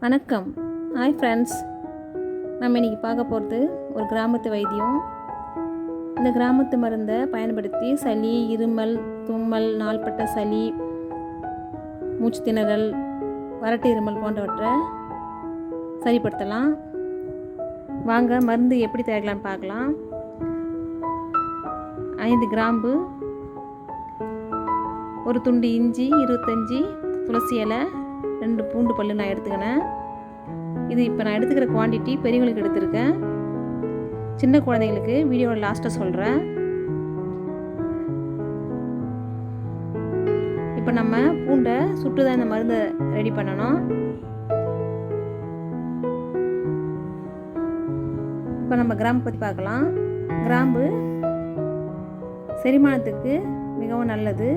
வணக்கம். Hi friends. நம்ம இன்றைக்கி பார்க்க போகிறது ஒரு கிராமத்து வைத்தியம். இந்த கிராமத்து மருந்தை பயன்படுத்தி சளி, இருமல், தும்மல், நாள்பட்ட சளி, மூச்சு திணறல், வறட்டு இருமல் போன்றவற்றை சரிப்படுத்தலாம். வாங்க மருந்து எப்படி தயாரிக்கலாம்னு பார்க்கலாம். 5 கிராம்பு, ஒரு துண்டு இஞ்சி, 25 துளசி இலை, 2 பூண்டு பல்லு நான் எடுத்துக்கினேன். இது இப்போ நான் எடுத்துக்கிற குவான்டிட்டி பெரியவங்களுக்கு எடுத்திருக்கேன். சின்ன குழந்தைங்களுக்கு வீடியோட லாஸ்ட்டாக சொல்கிறேன். இப்போ நம்ம பூண்டை சுட்டு தான் இந்த மருந்தை ரெடி பண்ணணும். இப்போ நம்ம கிராம்பு பற்றி பார்க்கலாம். கிராம்பு செரிமானத்துக்கு மிகவும் நல்லது.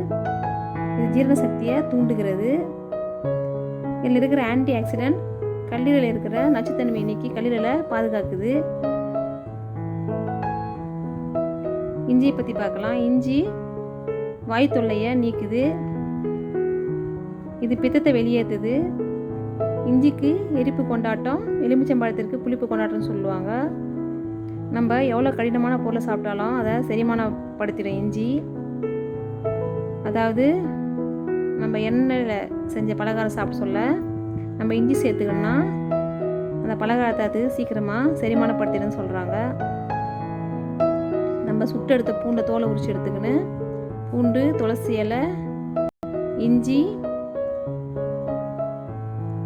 இது ஜீரண சக்தியை தூண்டுகிறது. இதில் இருக்கிற ஆன்டி ஆக்சிடென்ட் கல்லீரலில் இருக்கிற நச்சுத்தன்மையை நீக்கி கல்லீரலை பாதுகாக்குது. இஞ்சியை பற்றி பார்க்கலாம். இஞ்சி வாய் தொல்லையை நீக்குது. இது பித்தத்தை வெளியேற்றுது. இஞ்சிக்கு எரிப்பு கொண்டாட்டம், எலுமிச்சம்பழத்திற்கு புளிப்பு கொண்டாட்டம்னு சொல்லுவாங்க. நம்ம எவ்வளோ கடினமான பொருளை சாப்பிட்டாலும் அதை செரிமானப்படுத்திடும் இஞ்சி. அதாவது நம்ம எண்ணெயில் செஞ்ச பலகாரம் சாப்பிட சொல்ல நம்ம இஞ்சி சேர்த்துக்கணும்னா அந்த பலகாரத்தை அது சீக்கிரமாக செரிமானப்படுத்திடுன்னு சொல்கிறாங்க. நம்ம சுட்டு எடுத்த பூண்டை தோலை உரிச்சு எடுத்துக்கின்னு பூண்டு, துளசி இலை, இஞ்சி,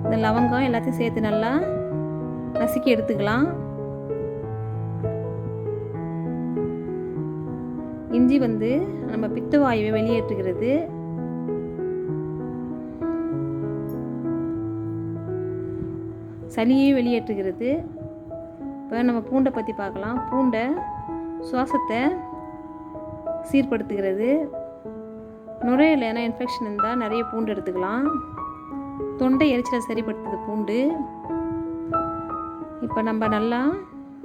இந்த லவங்கம் எல்லாத்தையும் சேர்த்து நல்லா நசுக்கி எடுத்துக்கலாம். இஞ்சி நம்ம பித்த வாயுவை வெளியேற்றுகிறது. சளியையும் வெளியேற்றுகிறது. இப்போ நம்ம பூண்டை பற்றி பார்க்கலாம். பூண்டை சுவாசத்தை சீர்படுத்துகிறது. நுரையீரல் ஏன்னா இன்ஃபெக்ஷன் இருந்தால் நிறைய பூண்டு எடுத்துக்கலாம். தொண்டை எரிச்சலை சரிப்படுத்துது பூண்டு. இப்போ நம்ம நல்லா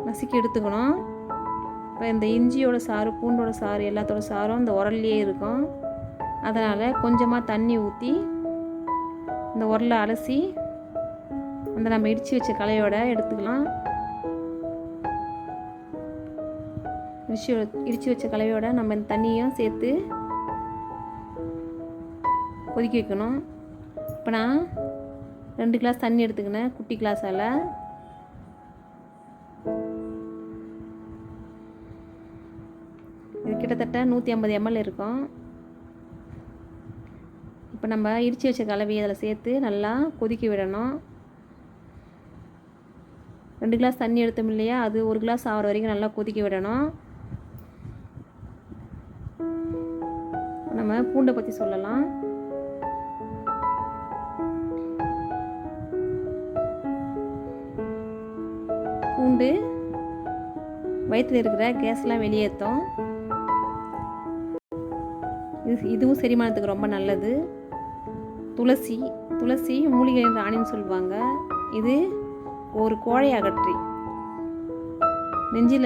நசுக்கி எடுத்துக்கணும். இப்போ இந்த இஞ்சியோட சாறு, பூண்டோட சாறு, எல்லாத்தோட சாரும் இந்த உரல்லையே இருக்கும். அதனால் கொஞ்சமாக தண்ணி ஊற்றி இந்த உரலை அலசி அந்த நம்ம இடித்து வச்ச கலையோட எடுத்துக்கலாம். இடித்து வச்ச கலையோட நம்ம இந்த தண்ணியும் சேர்த்து கொதிக்க வைக்கணும். இப்போ நான் 2 கிளாஸ் தண்ணி எடுத்துக்கினேன் குட்டி கிளாஸால். இது கிட்டத்தட்ட 150 ml இருக்கும். இப்போ நம்ம இடித்து வச்ச கலவையை அதில் சேர்த்து நல்லா கொதிக்க விடணும். 2 கிளாஸ் தண்ணி எடுத்தோம் இல்லையா, அது 1 கிளாஸ் ஆகிற வரைக்கும் நல்லா கொதிக்க விடணும். நம்ம பூண்டை பற்றி சொல்லலாம். பூண்டு வயிற்றில் இருக்கிற கேஸ்லாம் வெளியேற்றும். இதுவும் செரிமானத்துக்கு ரொம்ப நல்லது. துளசி மூலிகையின் ராணின்னு சொல்லுவாங்க. இது ஒரு கோழை அகற்றி, நெஞ்சில்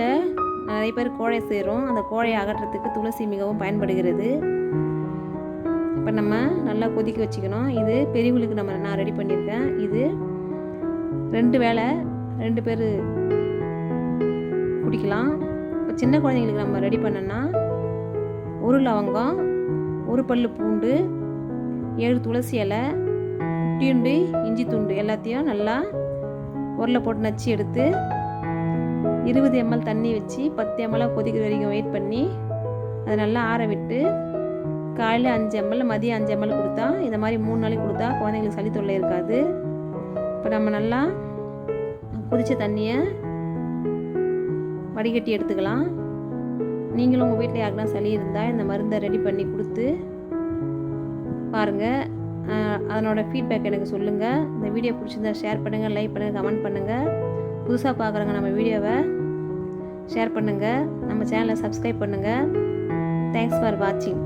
நிறைய பேர் கோழை சேரும், அந்த கோழையை அகற்றத்துக்கு துளசி மிகவும் பயன்படுகிறது. இப்போ நம்ம நல்லா கொதிக்க வச்சுக்கணும். இது பெரியவங்களுக்கு நான் ரெடி பண்ணியிருக்கேன். இது 2 வேளை 2 பேர் குடிக்கலாம். இப்போ சின்ன குழந்தைங்களுக்கு நம்ம ரெடி பண்ணோன்னா 1 லவங்கம், 1 பல்லு பூண்டு, 7 துளசி இலை, குட்டியுண்டு இஞ்சி துண்டு எல்லாத்தையும் நல்லா உரலை போட்டு நச்சு எடுத்து 20 ml தண்ணி வச்சு 10 ml கொதிக்கிற வரைக்கும் வெயிட் பண்ணி அதை நல்லா ஆற விட்டு காலையில் 5 ml, மதியம் 5 ml கொடுத்தா, இந்த மாதிரி 3 நாளைக்கு கொடுத்தா குழந்தைங்களுக்கு சளி தொல்லை இருக்காது. இப்போ நம்ம நல்லா கொதித்த தண்ணியை வடிகட்டி எடுத்துக்கலாம். நீங்களும் உங்கள் வீட்டில் யாருக்குன்னா சளி இருந்தால் இந்த மருந்தை ரெடி பண்ணி கொடுத்து பாருங்கள். அதனோட ஃபீட்பேக் எனக்கு சொல்லுங்கள். இந்த வீடியோ பிடிச்சிருந்தா ஷேர் பண்ணுங்கள், லைக் பண்ணுங்கள், கமெண்ட் பண்ணுங்கள். புதுசாக பார்க்குறவங்க நம்ம வீடியோவை ஷேர் பண்ணுங்கள். நம்ம சேனலை சப்ஸ்கிரைப் பண்ணுங்கள். தேங்க்ஸ் ஃபார் வாட்சிங்.